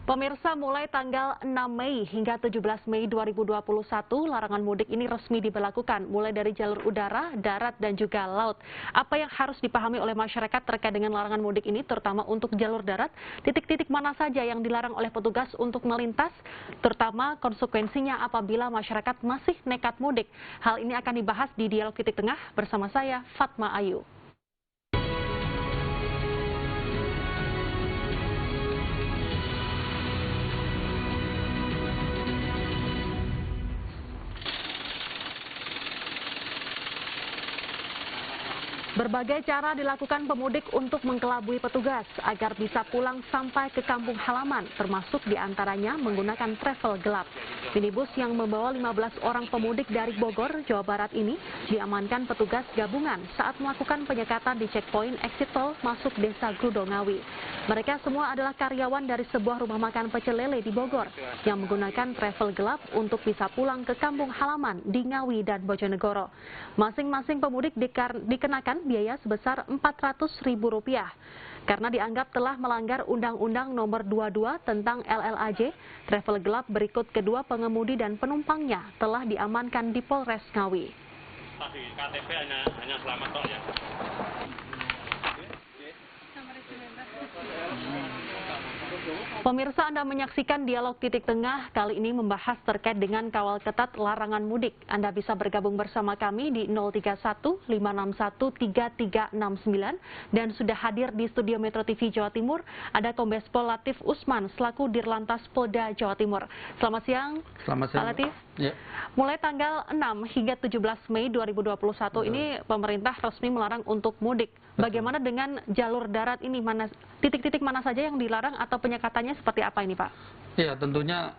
Pemirsa, mulai tanggal 6 Mei hingga 17 Mei 2021, larangan mudik ini resmi diberlakukan, mulai dari jalur udara, darat, dan juga laut. Apa yang harus dipahami oleh masyarakat terkait dengan larangan mudik ini, terutama untuk jalur darat, titik-titik mana saja yang dilarang oleh petugas untuk melintas, terutama konsekuensinya apabila masyarakat masih nekat mudik. Hal ini akan dibahas di Dialog Titik Tengah bersama saya, Fatma Ayu. Berbagai cara dilakukan pemudik untuk mengkelabui petugas agar bisa pulang sampai ke kampung halaman, termasuk diantaranya menggunakan travel gelap. Minibus yang membawa 15 orang pemudik dari Bogor, Jawa Barat ini diamankan petugas gabungan saat melakukan penyekatan di checkpoint exit tol masuk desa Grudongawi. Mereka semua adalah karyawan dari sebuah rumah makan pecel lele di Bogor yang menggunakan travel gelap untuk bisa pulang ke kampung halaman di Ngawi dan Bojonegoro. Masing-masing pemudik dikenakan biaya sebesar Rp400.000 karena dianggap telah melanggar Undang-Undang Nomor 22 tentang LLAJ. Travel gelap berikut kedua pengemudi dan penumpangnya telah diamankan di Polres Ngawi. KTP hanya selamat kok ya. Pemirsa, Anda menyaksikan Dialog Titik Tengah, kali ini membahas terkait dengan kawal ketat larangan mudik. Anda bisa bergabung bersama kami di 031-561-3369 dan sudah hadir di studio Metro TV Jawa Timur ada Kombes Pol Latif Usman selaku Dirlantas Polda Jawa Timur. Selamat siang, Pak Latif. Ya. Mulai tanggal 6 hingga 17 Mei 2021 ini pemerintah resmi melarang untuk mudik. Bagaimana dengan jalur darat ini? Titik-titik mana saja yang dilarang atau penyekatannya seperti apa ini, Pak? Ya, tentunya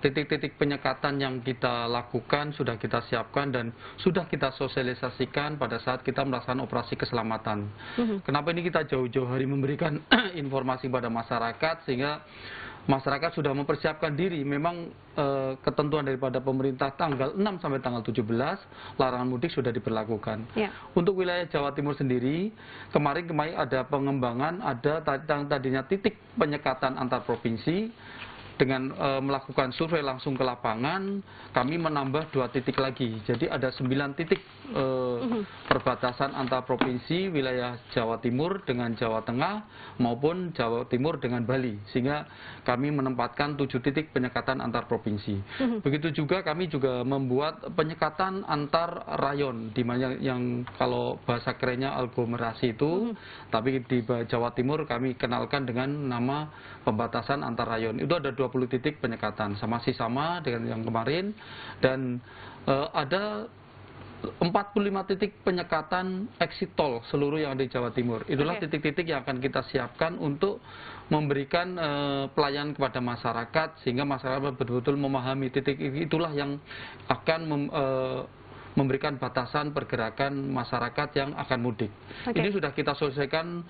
titik-titik penyekatan yang kita lakukan sudah kita siapkan dan sudah kita sosialisasikan pada saat kita melaksanakan operasi keselamatan. Kenapa ini kita jauh-jauh hari memberikan informasi pada masyarakat sehingga masyarakat sudah mempersiapkan diri. Memang ketentuan daripada pemerintah tanggal 6 sampai tanggal 17 larangan mudik sudah diberlakukan. Ya. Untuk wilayah Jawa Timur sendiri, kemarin ada pengembangan, ada tadinya titik penyekatan antar provinsi. Dengan melakukan survei langsung ke lapangan, kami menambah 2 titik lagi. Jadi ada 9 titik perbatasan antar provinsi wilayah Jawa Timur dengan Jawa Tengah maupun Jawa Timur dengan Bali. Sehingga kami menempatkan 7 titik penyekatan antar provinsi. Begitu juga kami juga membuat penyekatan antar rayon, di mana yang kalau bahasa kerennya aglomerasi itu, tapi di Jawa Timur kami kenalkan dengan nama pembatasan antar rayon. Itu ada 20 titik penyekatan, masih sama dengan yang kemarin, dan ada 45 titik penyekatan exit tol seluruh yang ada di Jawa Timur. Itulah titik-titik yang akan kita siapkan untuk memberikan pelayanan kepada masyarakat, sehingga masyarakat betul-betul memahami titik itulah yang akan memberikan batasan pergerakan masyarakat yang akan mudik. Ini sudah kita selesaikan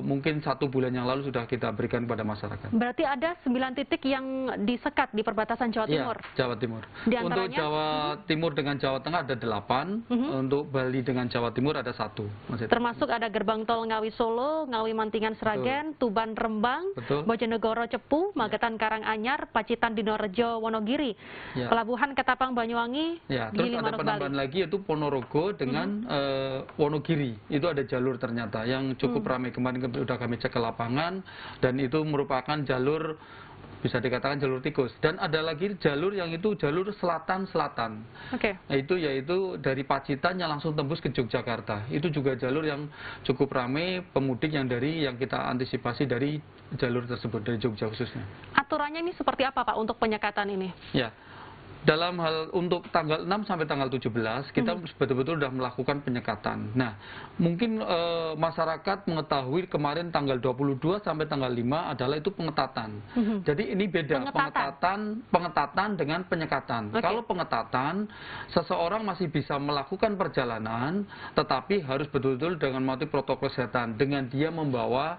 mungkin 1 bulan yang lalu sudah kita berikan kepada masyarakat. Berarti ada 9 titik yang disekat di perbatasan Jawa Timur? Ya, Jawa Timur. Untuk Diantaranya? Jawa Timur dengan Jawa Tengah ada 8, untuk Bali dengan Jawa Timur ada 1. Termasuk ada gerbang tol Ngawi Solo, Ngawi Mantingan Sragen, Tuban Rembang, Bojonegoro Cepu, Magetan Karanganyar, Pacitan Dinorejo Wonogiri, Pelabuhan Ketapang Banyuwangi, ya, terus ada penambahan lagi yaitu Ponorogo dengan Wonogiri. Itu ada jalur ternyata yang cukup ramai. Kemarin sudah kami cek ke lapangan dan itu merupakan jalur, bisa dikatakan jalur tikus. Dan ada lagi jalur yang itu jalur selatan-selatan. Yaitu dari Pacitan yang langsung tembus ke Yogyakarta. Itu juga jalur yang cukup ramai pemudik yang kita antisipasi dari jalur tersebut, dari Jogja khususnya. Aturannya ini seperti apa, Pak, untuk penyekatan ini? Ya. Dalam hal untuk tanggal 6 sampai tanggal 17 kita betul-betul sudah melakukan penyekatan. Nah, mungkin masyarakat mengetahui kemarin tanggal 22 sampai tanggal 5 adalah itu pengetatan. Jadi ini beda, pengetatan dengan penyekatan. Kalau pengetatan, seseorang masih bisa melakukan perjalanan, tetapi harus betul-betul dengan mematuhi protokol kesehatan, dengan dia membawa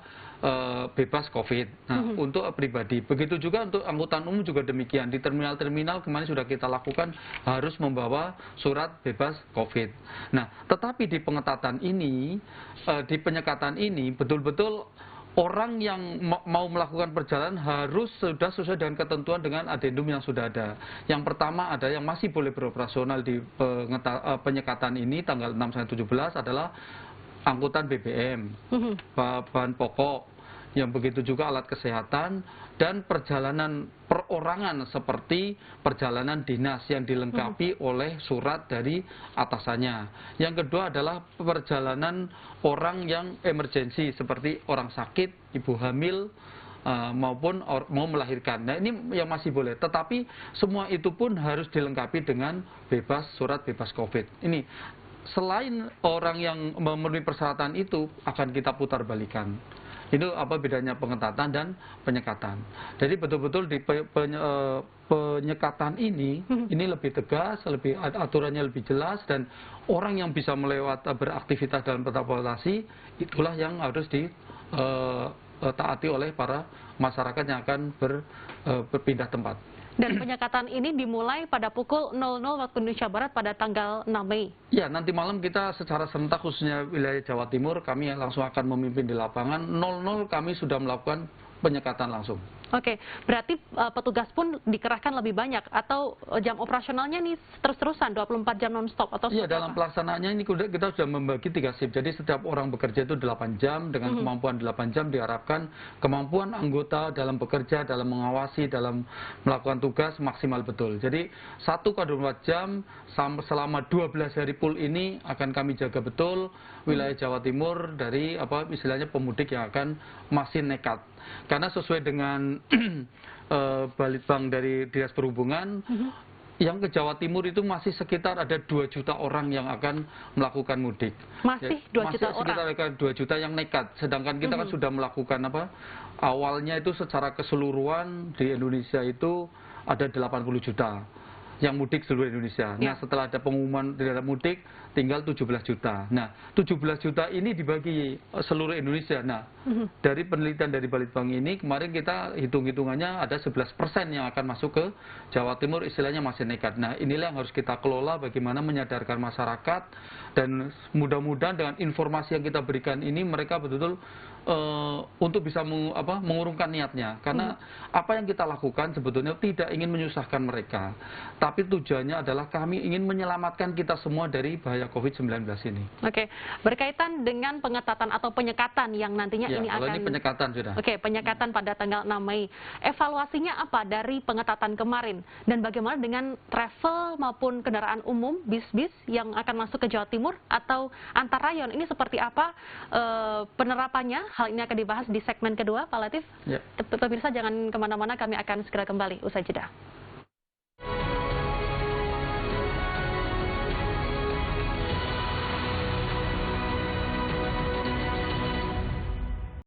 bebas COVID. Nah, untuk pribadi. Begitu juga untuk angkutan umum juga demikian. Di terminal-terminal kemarin sudah kita lakukan harus membawa surat bebas COVID. Nah, tetapi di pengetatan ini, di penyekatan ini betul-betul orang yang mau melakukan perjalanan harus sudah sesuai dengan ketentuan dengan adendum yang sudah ada. Yang pertama ada yang masih boleh beroperasional di penyekatan ini tanggal 6 sampai 17 adalah angkutan BBM, bahan pokok, yang begitu juga alat kesehatan dan perjalanan perorangan seperti perjalanan dinas yang dilengkapi oleh surat dari atasannya. Yang kedua adalah perjalanan orang yang emergensi seperti orang sakit, ibu hamil, maupun mau melahirkan. Nah, ini yang masih boleh. Tetapi semua itu pun harus dilengkapi dengan surat bebas COVID. Ini selain orang yang memenuhi persyaratan itu akan kita putar balikan. Itu apa bedanya pengetatan dan penyekatan. Jadi betul-betul di penyekatan ini lebih tegas, aturannya lebih jelas, dan orang yang bisa beraktivitas dalam transportasi itulah yang harus ditaati oleh para masyarakat yang akan berpindah tempat. Dan penyekatan ini dimulai pada pukul 00 waktu Indonesia Barat pada tanggal 6 Mei. Ya, nanti malam kita secara serentak khususnya wilayah Jawa Timur kami langsung akan memimpin di lapangan. 00 kami sudah melakukan penyekatan langsung. Oke, berarti petugas pun dikerahkan lebih banyak atau jam operasionalnya nih terus-terusan 24 jam non-stop atau iya, dalam pelaksanaannya ini kita sudah membagi 3 shift. Jadi setiap orang bekerja itu 8 jam dengan kemampuan 8 jam diharapkan kemampuan anggota dalam bekerja, dalam mengawasi, dalam melakukan tugas maksimal betul. Jadi 1x24 jam selama 12 hari full ini akan kami jaga betul wilayah Jawa Timur dari istilahnya pemudik yang akan masih nekat. Karena sesuai dengan Balitbang dari Dinas Perhubungan, yang ke Jawa Timur itu masih sekitar ada 2 juta orang yang akan melakukan mudik. Masih 2 juta orang? Sekitar 2 juta yang nekat. Sedangkan kita kan sudah melakukan awalnya itu secara keseluruhan di Indonesia itu ada 80 juta yang mudik seluruh Indonesia. Nah, setelah ada pengumuman tidak mudik, tinggal 17 juta. Nah, 17 juta ini dibagi seluruh Indonesia. Nah, dari penelitian dari Balitbang ini, kemarin kita hitung-hitungannya ada 11% yang akan masuk ke Jawa Timur, istilahnya masih nekat. Nah, inilah yang harus kita kelola bagaimana menyadarkan masyarakat, dan mudah-mudahan dengan informasi yang kita berikan ini, mereka betul-betul untuk bisa mengurungkan niatnya. Karena apa yang kita lakukan sebetulnya tidak ingin menyusahkan mereka, tapi tujuannya adalah kami ingin menyelamatkan kita semua dari bahaya COVID-19 ini. Oke, berkaitan dengan pengetatan atau penyekatan yang nantinya ini akan... ini penyekatan sudah. Oke, penyekatan pada tanggal 6 Mei. Evaluasinya apa dari pengetatan kemarin? Dan bagaimana dengan travel maupun kendaraan umum, bis-bis yang akan masuk ke Jawa Timur atau antar rayon? Ini seperti apa penerapannya? Hal ini akan dibahas di segmen kedua, Pak Latif. Ya. Pemirsa jangan kemana-mana, kami akan segera kembali usai jeda.